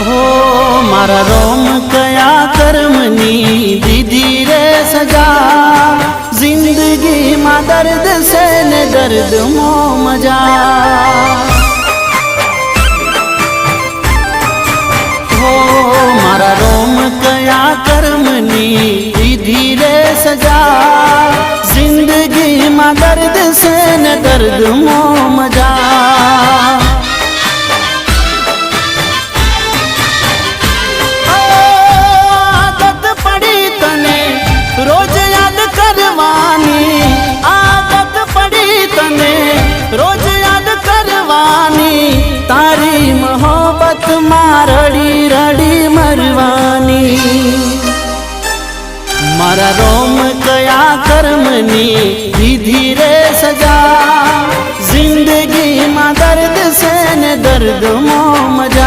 हो मारा रोम कया कर्मनी दीदी रे सजा जिंदगी में दर्द से ने दर्द मो मजा हो मारा रोम कया कर्मनी दीदी रे सजा जिंदगी में दर्द से ने दर्द मो मजा रोज याद करवानी आदत पड़ी तने रोज याद करवानी तारी मोहब्बत मां रड़ी रड़ी मरवानी मारा रोम कया कर्मनी दीदी रे सजा जिंदगी में दर्द से ने दर्द मो मजा